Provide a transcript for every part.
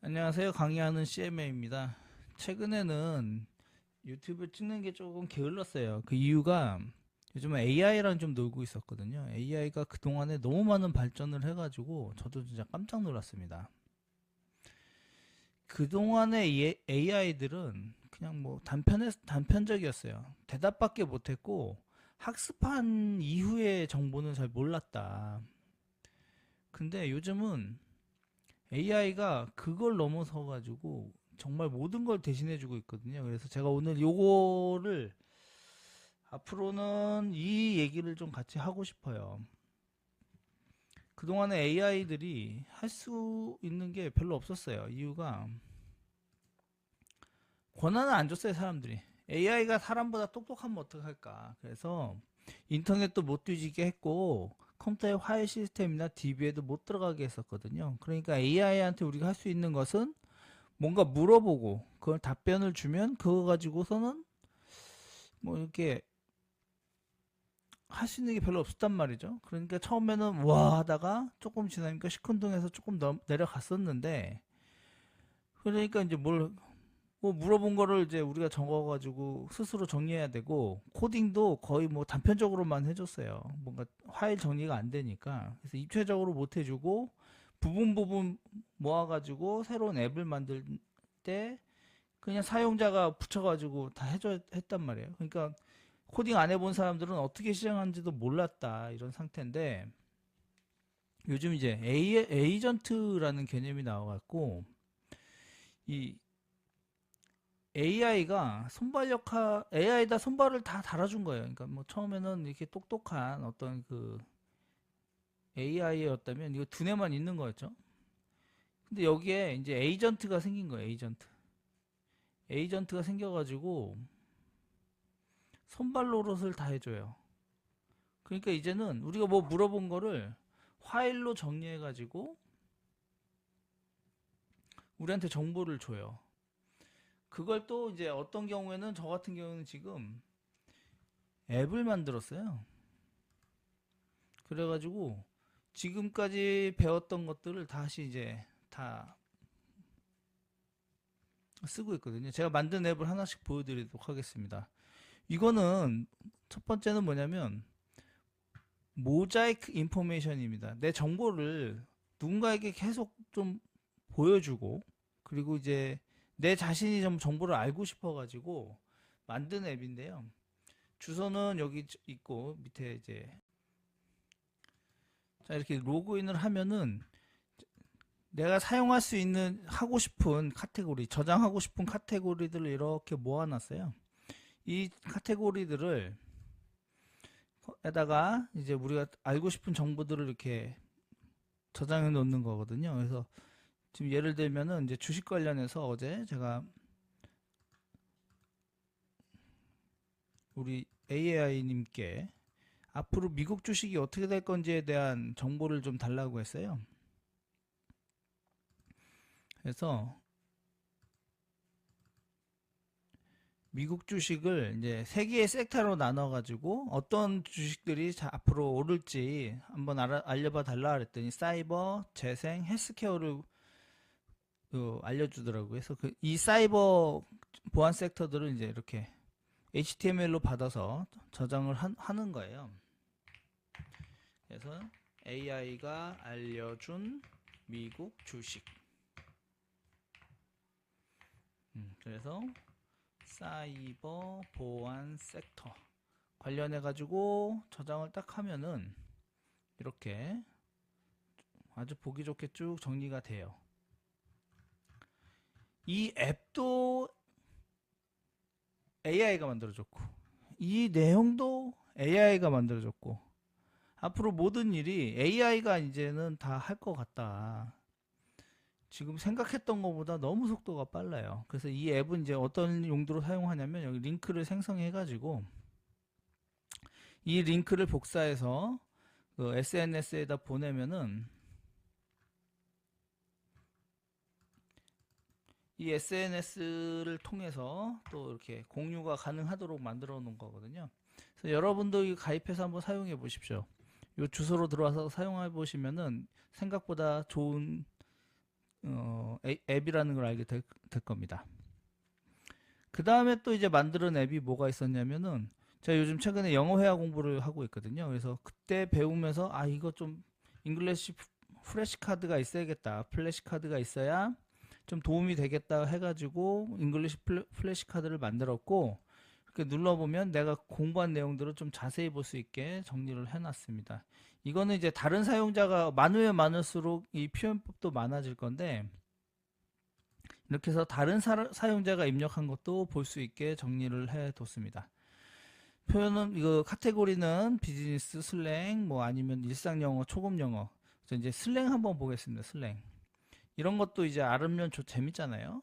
안녕하세요. 강의하는 CMA입니다. 최근에는 유튜브 찍는 게 조금 게을렀어요. 그 이유가 요즘은 AI랑 좀 놀고 있었거든요. AI가 그동안에 너무 많은 발전을 해가지고 저도 진짜 깜짝 놀랐습니다. 그동안의 AI들은 그냥 뭐 단편적이었어요. 대답밖에 못했고 학습한 이후의 정보는 잘 몰랐다. 근데 요즘은 AI가 그걸 넘어서 가지고 정말 모든 걸 대신해주고 있거든요. 그래서 제가 오늘 요거를 앞으로는 이 얘기를 좀 같이 하고 싶어요. 그동안에 AI들이 할 수 있는 게 별로 없었어요. 이유가 권한을 안 줬어요, 사람들이. AI가 사람보다 똑똑하면 어떡할까. 그래서 인터넷도 못 뒤지게 했고 컴퓨터의 파일 시스템이나 DB에도 못 들어가게 했었거든요. 그러니까 AI한테 우리가 할 수 있는 것은 뭔가 물어보고 그걸 답변을 주면 그거 가지고서는 뭐 이렇게 할 수 있는 게 별로 없었단 말이죠. 그러니까 처음에는 와 하다가 조금 지나니까 시큰둥해서 조금 내려갔었는데, 그러니까 이제 뭐 물어본 거를 이제 우리가 적어가지고 스스로 정리해야 되고, 코딩도 거의 뭐 단편적으로만 해줬어요. 뭔가 파일 정리가 안 되니까. 그래서 입체적으로 못 해주고 부분 모아가지고 새로운 앱을 만들 때 그냥 사용자가 붙여가지고 다 했단 말이에요. 그러니까 코딩 안 해본 사람들은 어떻게 시작하는지도 몰랐다 이런 상태인데, 요즘 이제 에이전트라는 개념이 나와갖고 이 AI가 AI에다 손발을 다 달아준 거예요. 그러니까 뭐 처음에는 이렇게 똑똑한 어떤 그 AI였다면 이거 두뇌만 있는 거였죠. 근데 여기에 이제 에이전트가 생긴 거예요. 에이전트가 생겨가지고 손발 노릇을 다 해줘요. 그러니까 이제는 우리가 뭐 물어본 거를 파일로 정리해가지고 우리한테 정보를 줘요. 그걸 또 이제 어떤 경우에는 저 같은 경우는 지금 앱을 만들었어요. 그래가지고 지금까지 배웠던 것들을 다시 이제 다 쓰고 있거든요. 제가 만든 앱을 하나씩 보여드리도록 하겠습니다. 이거는 첫 번째는 뭐냐면 모자이크 인포메이션입니다. 내 정보를 누군가에게 계속 좀 보여주고, 그리고 이제 내 자신이 좀 정보를 알고 싶어가지고 만든 앱인데요. 주소는 여기 있고 밑에 이제 자 이렇게 로그인을 하면은 내가 사용할 수 있는 하고 싶은 카테고리, 저장하고 싶은 카테고리들을 이렇게 모아놨어요. 이 카테고리들을 에다가 이제 우리가 알고 싶은 정보들을 이렇게 저장해 놓는 거거든요. 그래서 지금 예를 들면은 이제 주식 관련해서 어제 제가 우리 AI님께 앞으로 미국 주식이 어떻게 될 건지에 대한 정보를 좀 달라고 했어요. 그래서 미국 주식을 이제 세 개의 섹터로 나눠 가지고 어떤 주식들이 앞으로 오를지 한번 알려봐 달라 그랬더니 사이버, 재생, 헬스케어를 알려주더라고요. 그래서 이 사이버 보안 섹터들을 이제 이렇게 HTML로 받아서 저장을 하는 거예요. 그래서 AI가 알려준 미국 주식. 그래서 사이버 보안 섹터 관련해 가지고 저장을 딱 하면은 이렇게 아주 보기 좋게 쭉 정리가 돼요. 이 앱도 AI가 만들어줬고 이 내용도 AI가 만들어줬고 앞으로 모든 일이 AI가 이제는 다 할 것 같다. 지금 생각했던 것보다 너무 속도가 빨라요. 그래서 이 앱은 이제 어떤 용도로 사용하냐면 여기 링크를 생성해 가지고 이 링크를 복사해서 그 SNS에다 보내면은 이 SNS를 통해서 또 이렇게 공유가 가능하도록 만들어 놓은 거거든요. 그래서 여러분도 이 가입해서 한번 사용해 보십시오. 이 주소로 들어와서 사용해 보시면은 생각보다 좋은 앱이라는 걸 알게 될 겁니다. 그 다음에 또 이제 만드는 앱이 뭐가 있었냐면은 제가 요즘 최근에 영어 회화 공부를 하고 있거든요. 그래서 그때 배우면서 아 이거 좀 잉글리시 플래시 카드가 있어야겠다. 플래시 카드가 있어야 좀 도움이 되겠다 해가지고 잉글리시 플래시 카드를 만들었고 이렇게 눌러보면 내가 공부한 내용들을 좀 자세히 볼 수 있게 정리를 해놨습니다. 이거는 이제 다른 사용자가 많으면 많을수록 이 표현법도 많아질 건데 이렇게 해서 다른 사용자가 입력한 것도 볼 수 있게 정리를 해 뒀습니다. 표현은 이거 카테고리는 비즈니스 슬랭 뭐 아니면 일상 영어 초급 영어. 그래서 이제 슬랭 한번 보겠습니다. 슬랭 이런 것도 이제 알으면 재밌잖아요.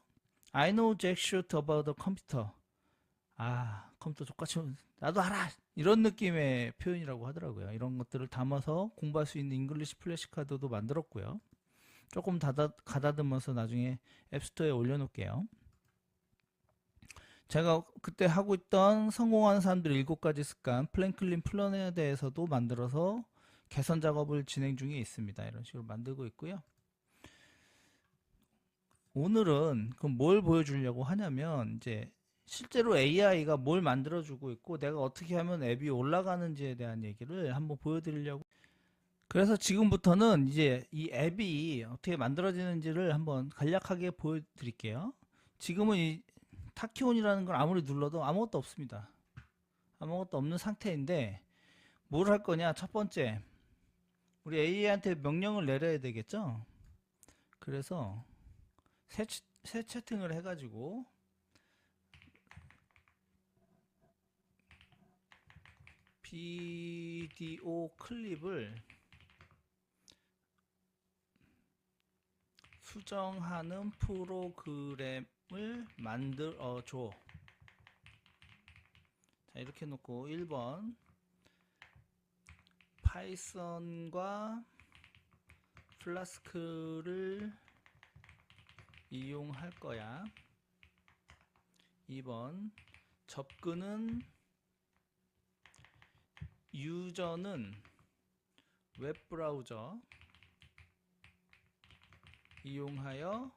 I know jack shit about the computer. 아 컴퓨터 족같이 나도 알아 이런 느낌의 표현이라고 하더라고요. 이런 것들을 담아서 공부할 수 있는 잉글리시 플래시카드도 만들었고요. 조금 가다듬어서 나중에 앱스토어에 올려놓을게요. 제가 그때 하고 있던 성공하는 사람들 7가지 습관 플랭클린 플런에 대해서도 만들어서 개선 작업을 진행 중에 있습니다. 이런 식으로 만들고 있고요. 오늘은 그럼 뭘 보여주려고 하냐면 이제 실제로 AI가 뭘 만들어주고 있고 내가 어떻게 하면 앱이 올라가는지에 대한 얘기를 한번 보여드리려고. 그래서 지금부터는 이제 이 앱이 어떻게 만들어지는지를 한번 간략하게 보여드릴게요. 지금은 이 타키온이라는 걸 아무리 눌러도 아무것도 없습니다. 아무것도 없는 상태인데 뭘 할 거냐? 첫 번째, 우리 AI한테 명령을 내려야 되겠죠? 그래서 새 채팅을 해가지고 비디오 클립을 수정하는 프로그램을 만들어줘. 자, 이렇게 놓고 1번 파이썬과 플라스크를 이용할 거야. 2번 접근은 유저는 웹브라우저 이용하여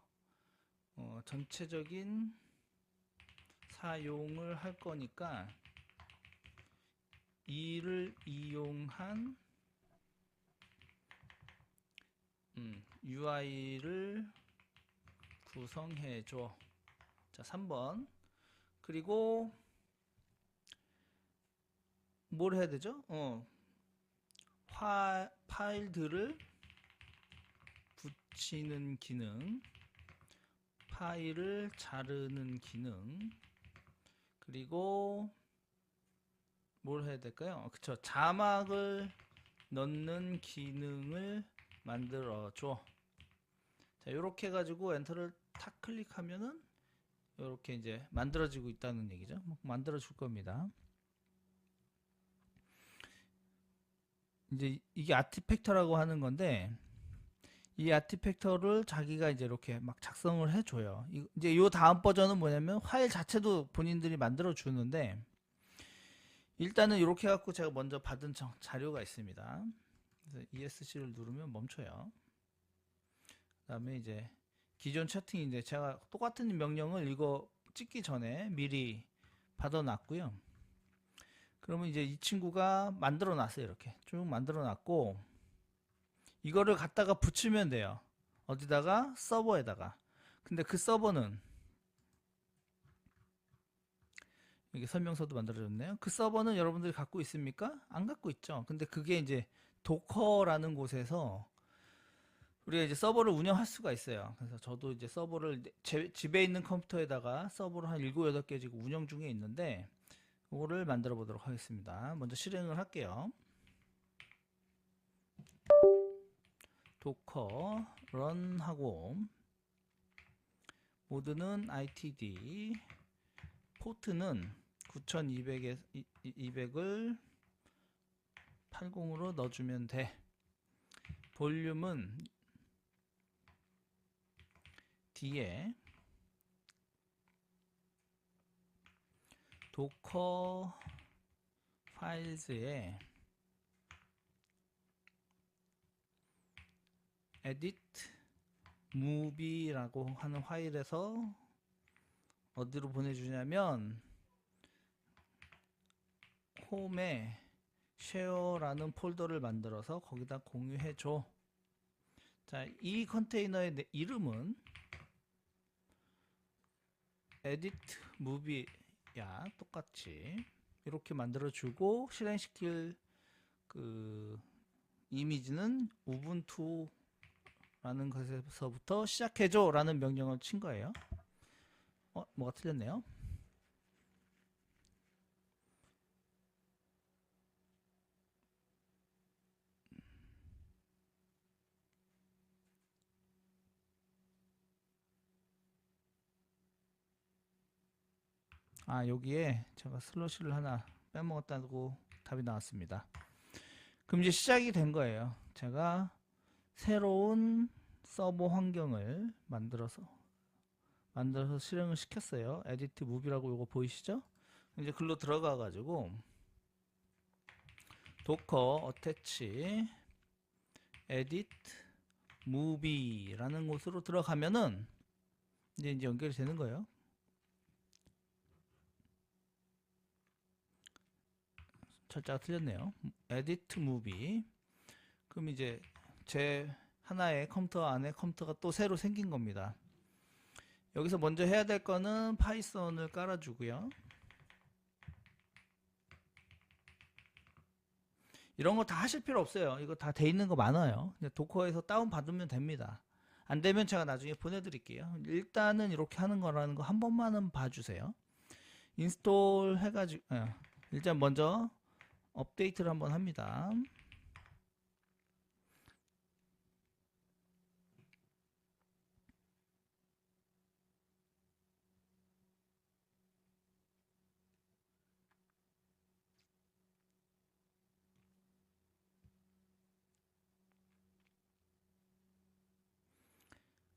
전체적인 사용을 할 거니까 이를 이용한 UI를 구성해줘. 자, 3번. 그리고 뭘 해야 되죠? 파일들을 붙이는 기능, 파일을 자르는 기능, 그리고 뭘 해야 될까요? 그쵸, 자막을 넣는 기능을 만들어줘. 자, 이렇게 해가지고 엔터를 탁 클릭하면은 이렇게 이제 만들어지고 있다는 얘기죠. 만들어 줄 겁니다. 이제 이게 아티팩터라고 하는 건데 이 아티팩터를 자기가 이제 이렇게 막 작성을 해줘요. 이제 요 다음 버전은 뭐냐면 파일 자체도 본인들이 만들어 주는데 일단은 이렇게 해갖고 제가 먼저 받은 자료가 있습니다. 그래서 ESC를 누르면 멈춰요. 그 다음에 이제 기존 채팅인데 제가 똑같은 명령을 이거 찍기 전에 미리 받아놨고요. 그러면 이제 이 친구가 만들어 놨어요. 이렇게 쭉 만들어 놨고 이거를 갖다가 붙이면 돼요. 어디다가? 서버에다가. 근데 그 서버는 여기 설명서도 만들어졌네요. 그 서버는 여러분들이 갖고 있습니까? 안 갖고 있죠. 근데 그게 이제 도커라는 곳에서 우리가 이제 서버를 운영할 수가 있어요. 그래서 저도 이제 서버를 집에 있는 컴퓨터에다가 서버를 한 7, 8개 지금 운영 중에 있는데 이거를 만들어 보도록 하겠습니다. 먼저 실행을 할게요. 도커 런 하고 모드는 ITD 포트는 9200을 80으로 넣어주면 돼. 볼륨은 뒤에 도커 파일즈에 edit movie라고 하는 파일에서 어디로 보내주냐면 홈에 쉐어라는 폴더를 만들어서 거기다 공유해줘. 자, 이 컨테이너의 이름은 edit movie야. 똑같이 이렇게 만들어주고 실행시킬 그 이미지는 우분투라는 것에서부터 시작해줘 라는 명령을 친 거예요. 뭐가 틀렸네요. 여기에 제가 슬러시를 하나 빼먹었다고 답이 나왔습니다. 그럼 이제 시작이 된 거예요. 제가 새로운 서버 환경을 만들어서 실행을 시켰어요. 에디트 무비라고 요거 보이시죠? 이제 글로 들어가 가지고 도커 어태치 에디트 무비라는 곳으로 들어가면은 이제 연결이 되는 거예요. 철자가 틀렸네요. 에디트 무비. 그럼 이제 제 하나의 컴퓨터 안에 컴퓨터가 또 새로 생긴 겁니다. 여기서 먼저 해야 될 거는 파이썬을 깔아주고요. 이런 거 다 하실 필요 없어요. 이거 다 돼 있는 거 많아요. 도커에서 다운 받으면 됩니다. 안 되면 제가 나중에 보내드릴게요. 일단은 이렇게 하는 거라는 거 한 번만은 봐주세요. 인스톨 해가지고 일단 먼저 업데이트를 한번 합니다.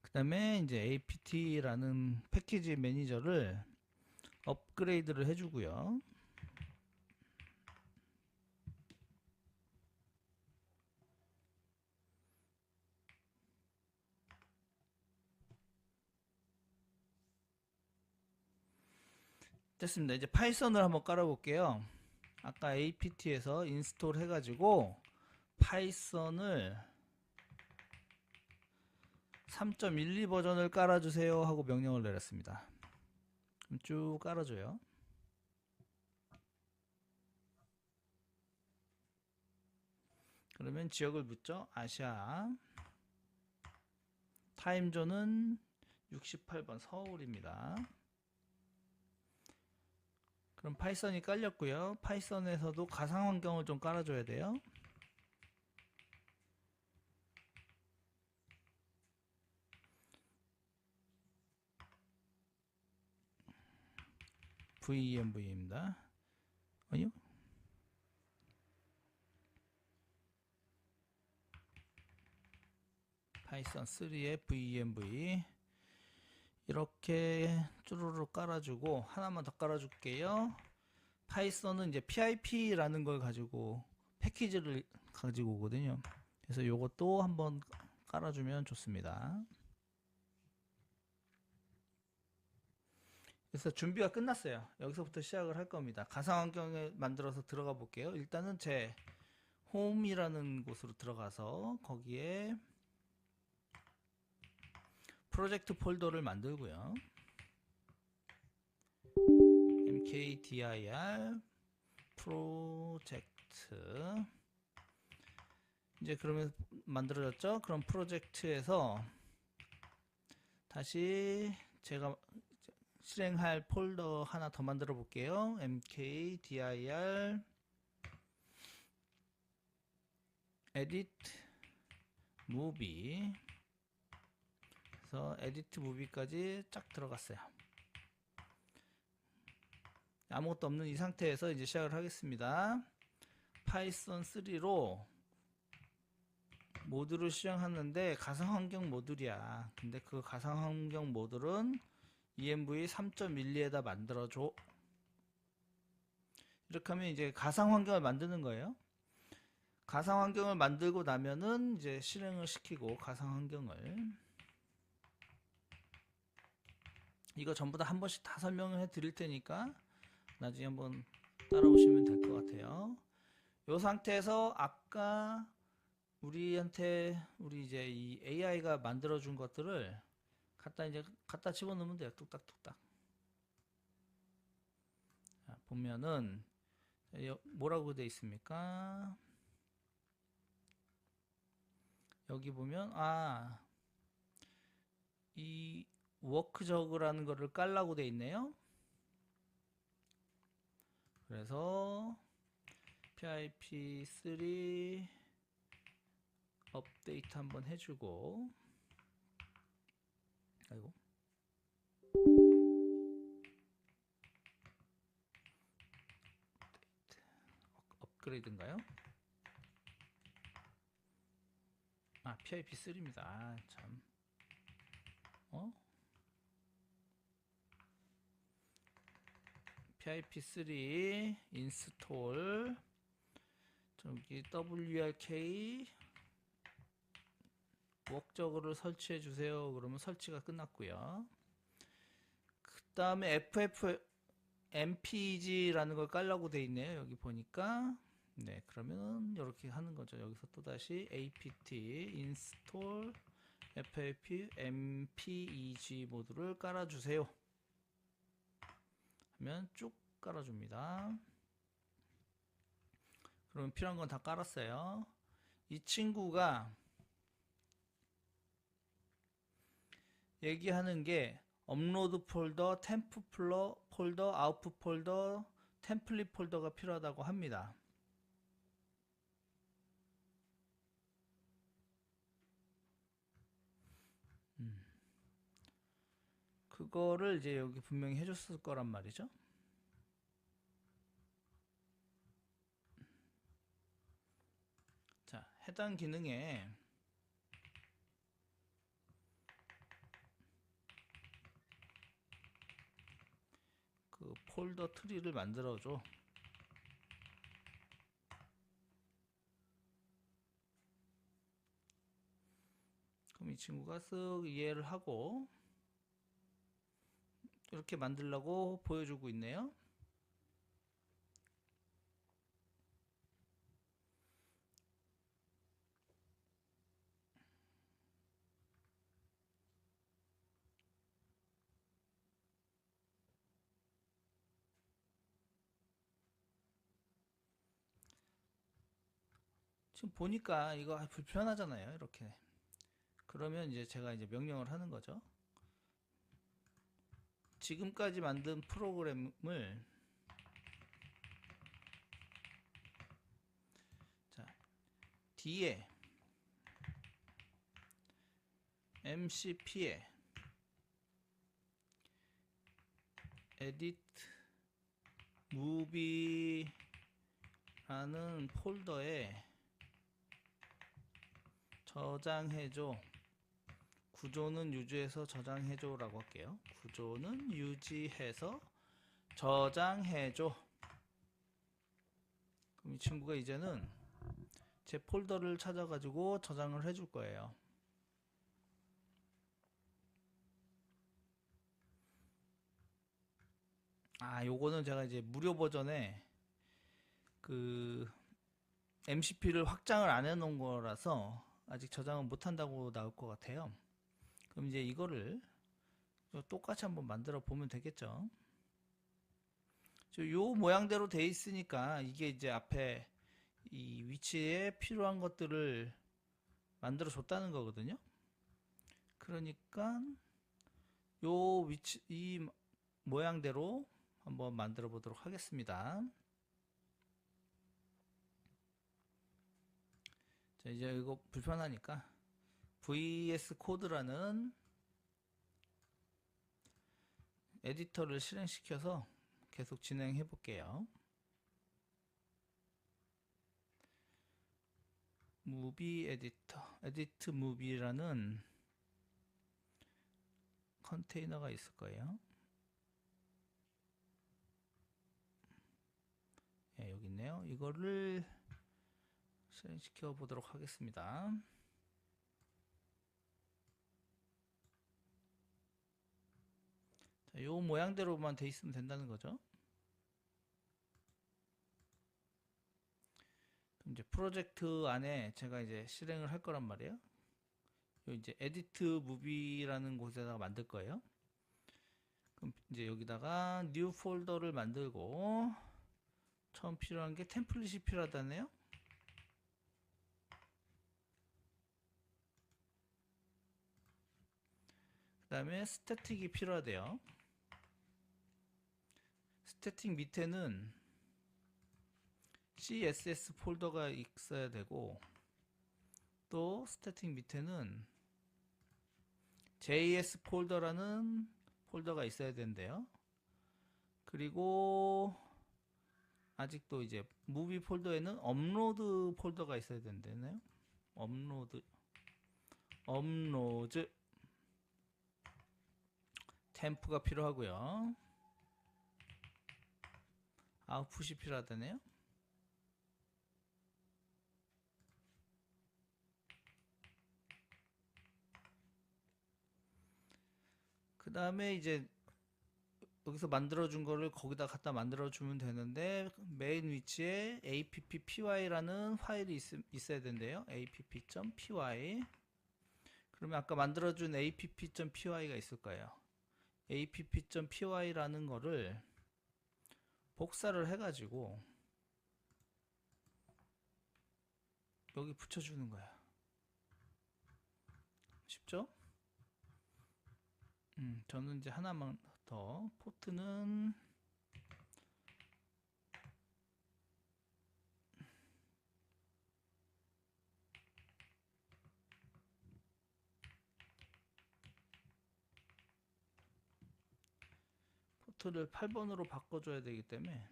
그 다음에 이제 apt라는 패키지 매니저를 업그레이드를 해주고요. 됐습니다. 이제 파이썬을 한번 깔아볼게요. 아까 apt에서 인스톨 해가지고 파이썬을 3.12 버전을 깔아주세요 하고 명령을 내렸습니다. 그럼 쭉 깔아줘요. 그러면 지역을 묻죠. 아시아. 타임존은 68번 서울입니다. 그럼 파이썬이 깔렸고요. 파이썬에서도 가상 환경을 좀 깔아줘야 돼요. VMV입니다. 아니요? 파이썬 3에 VMV 이렇게 쭈루루 깔아주고 하나만 더 깔아줄게요. 파이썬은 이제 PIP라는 걸 가지고 패키지를 가지고 오거든요. 그래서 요것도 한번 깔아주면 좋습니다. 그래서 준비가 끝났어요. 여기서부터 시작을 할 겁니다. 가상 환경을 만들어서 들어가 볼게요. 일단은 제 홈이라는 곳으로 들어가서 거기에 프로젝트 폴더를 만들고요. mkdir 프로젝트 이제 그러면 만들어졌죠? 그럼 프로젝트에서 다시 제가 실행할 폴더 하나 더 만들어 볼게요. mkdir edit movie 그래서 edit movie까지 쫙 들어갔어요. 아무것도 없는 이 상태에서 이제 시작을 하겠습니다. 파이썬 3로 모듈을 실행하는데 가상환경 모듈이야. 근데 그 가상환경 모듈은 env 3.12에다 만들어줘. 이렇게 하면 이제 가상환경을 만드는 거예요. 가상환경을 만들고 나면은 이제 실행을 시키고 가상환경을 이거 전부 다 한 번씩 다 설명을 해 드릴 테니까 나중에 한번 따라오시면 될 것 같아요. 이 상태에서 아까 우리 이제 이 AI가 만들어 준 것들을 갖다 집어넣으면 돼요. 뚝딱뚝딱. 자, 보면은 뭐라고 돼 있습니까? 여기 보면 이 워크저그라는 거를 깔라고 돼 있네요. 그래서 PIP3 업데이트 한번 해주고, 아이고, 업그레이드인가요? PIP3입니다. 참. PIP3 인스톨 저기 WRK 워크저그를 설치해 주세요. 그러면 설치가 끝났고요. 그 다음에 FFmpeg라는 걸 깔라고 돼 있네요. 여기 보니까. 네, 그러면 이렇게 하는 거죠. 여기서 또 다시 apt install ffmpeg 모드를 깔아주세요. 하면 쭉 깔아줍니다. 그럼 필요한 건 다 깔았어요. 이 친구가 얘기하는 게 업로드 폴더, 템프 폴더, 아웃풋 폴더, 템플릿 폴더가 필요하다고 합니다. 그거를 이제 여기 분명히 해줬을 거란 말이죠. 자, 해당 기능에 그 폴더 트리를 만들어줘. 그럼 이 친구가 쓱 이해를 하고 이렇게 만들려고 보여주고 있네요. 지금 보니까 이거 불편하잖아요. 이렇게. 그러면 이제 제가 이제 명령을 하는 거죠. 지금까지 만든 프로그램을 자, D에 MCP에 edit movie라는 폴더에 저장해줘. 구조는 유지해서 저장해줘 라고 할게요. 구조는 유지해서 저장해줘. 그럼 이 친구가 이제는 제 폴더를 찾아가지고 저장을 해줄 거예요. 요거는 제가 이제 무료 버전에 그 MCP를 확장을 안 해놓은 거라서 아직 저장은 못한다고 나올 것 같아요. 그럼 이제 이거를 똑같이 한번 만들어 보면 되겠죠. 요 모양대로 돼 있으니까 이게 이제 앞에 이 위치에 필요한 것들을 만들어 줬다는 거거든요. 그러니까 요 위치 이 모양대로 한번 만들어 보도록 하겠습니다. 자, 이제 이거 불편하니까 VS 코드라는 에디터를 실행시켜서 계속 진행해 볼게요. 무비 에디터, 에디트 무비라는 컨테이너가 있을 거예요. 네, 여기 있네요. 이거를 실행시켜 보도록 하겠습니다. 자, 요 모양대로만 돼 있으면 된다는 거죠. 그럼 이제 프로젝트 안에 제가 이제 실행을 할 거란 말이에요. 요 이제 에디트 무비라는 곳에다가 만들 거예요. 그럼 이제 여기다가 뉴 폴더를 만들고 처음 필요한 게 템플릿이 필요하다네요. 그 다음에 스태틱이 필요하대요. 스태틱 밑에는 CSS 폴더가 있어야 되고, 또 스태틱 밑에는 JS 폴더라는 폴더가 있어야 된대요. 그리고 아직도 이제 무비 폴더에는 업로드 폴더가 있어야 된다네요. 업로드 템프가 필요하고요. 아웃풋이 필요하다네요. 그 다음에 이제 여기서 만들어준 거를 거기다 갖다 만들어주면 되는데, 메인 위치에 appy라는 파일이 있어야 된대요. app.py. 그러면 아까 만들어준 app.py가 있을 거예요. app.py라는 거를 복사를 해가지고 여기 붙여주는 거야. 쉽죠? 저는 이제 하나만 더, 포트는 포트를 8번으로 바꿔줘야 되기 때문에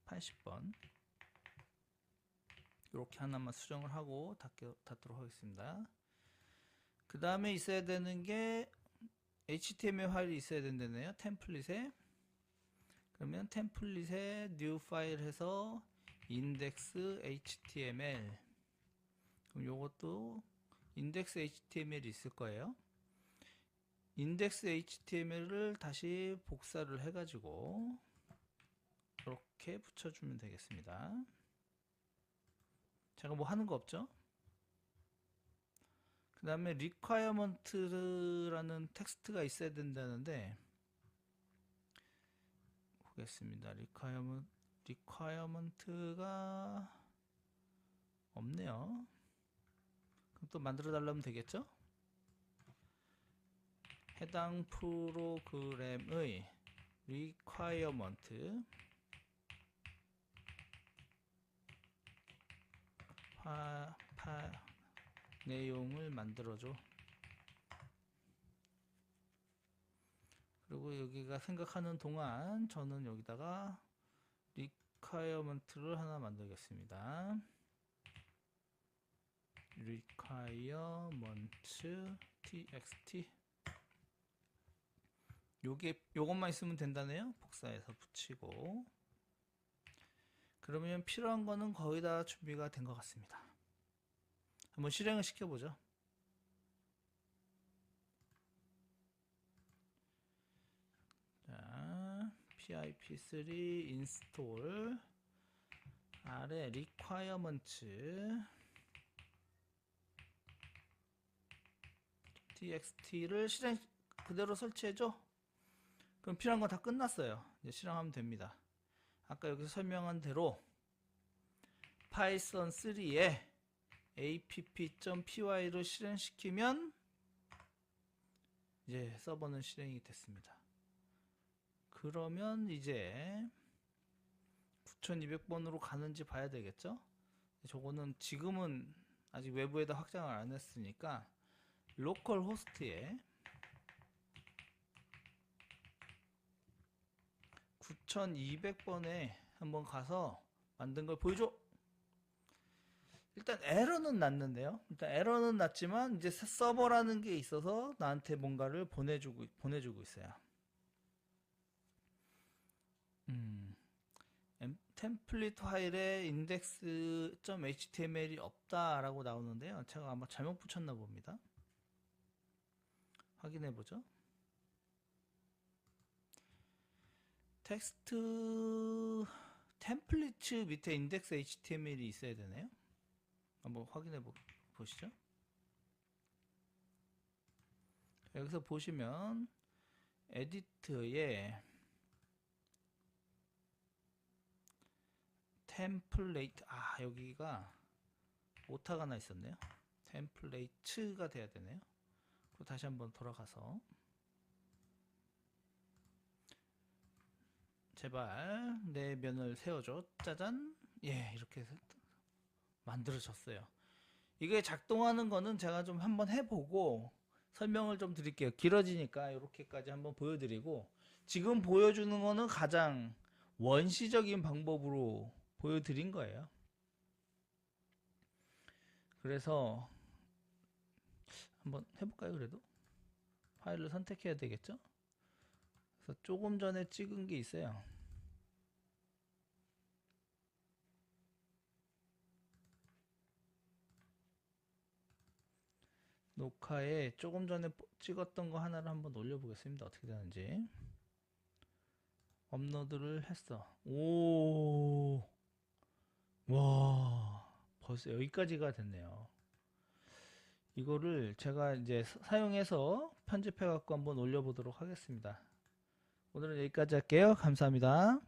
80번 이렇게 하나만 수정을 하고 닫도록 하겠습니다. 그 다음에 있어야 되는 게 HTML 파일이 있어야 된다네요. 템플릿에. 그러면 템플릿에 new 파일 해서 index html. 그럼 요것도 index html이 있을 거예요. index html을 다시 복사를 해가지고 이렇게 붙여주면 되겠습니다. 제가 뭐 하는 거 없죠? 그 다음에 requirement라는 텍스트가 있어야 된다는데, 보겠습니다. requirement가 없네요. 그럼 또 만들어 달라면 되겠죠? 해당 프로그램의 requirement 내용을 만들어줘. 그리고 여기가 생각하는 동안 저는 여기다가 requirement를 하나 만들겠습니다. requirement txt. 요것만 있으면 된다네요. 복사해서 붙이고. 그러면 필요한 거는 거의 다 준비가 된 것 같습니다. 한번 실행을 시켜보죠. 자, pip3 install 아래 requirements txt를 실행 그대로 설치해줘. 그럼 필요한 거 다 끝났어요. 이제 실행하면 됩니다. 아까 여기서 설명한 대로 파이썬 3에 app.py를 실행시키면 이제 서버는 실행이 됐습니다. 그러면 이제 9200번으로 가는지 봐야 되겠죠? 저거는 지금은 아직 외부에다 확장을 안 했으니까 로컬 호스트에 9200번에 한번 가서 만든 걸 보여줘. 일단 에러는 났는데요. 일단 에러는 났지만 이제 서버라는 게 있어서 나한테 뭔가를 보내주고 있어요. 템플릿 파일에 index.html이 없다라고 나오는데요. 제가 아마 잘못 붙였나 봅니다. 확인해 보죠. 텍스트 템플릿 밑에 인덱스 HTML이 있어야 되나요? 한번 확인해 보시죠. 여기서 보시면 에디트에 템플레이트, 여기가 오타가 하나 있었네요. 템플레이트가 돼야 되네요. 그리고 다시 한번 돌아가서 제발 내 면을 세워줘. 짜잔. 예, 이렇게 해서 만들어졌어요. 이게 작동하는 거는 제가 좀 한번 해보고 설명을 좀 드릴게요. 길어지니까 이렇게까지 한번 보여드리고, 지금 보여주는 거는 가장 원시적인 방법으로 보여드린 거예요. 그래서 한번 해볼까요? 그래도 파일을 선택해야 되겠죠. 그래서 조금 전에 찍은 게 있어요. 녹화에 조금 전에 찍었던 거 하나를 한번 올려보겠습니다. 어떻게 되는지. 업로드를 했어. 오, 와, 벌써 여기까지가 됐네요. 이거를 제가 이제 사용해서 편집해 갖고 한번 올려보도록 하겠습니다. 오늘은 여기까지 할게요. 감사합니다.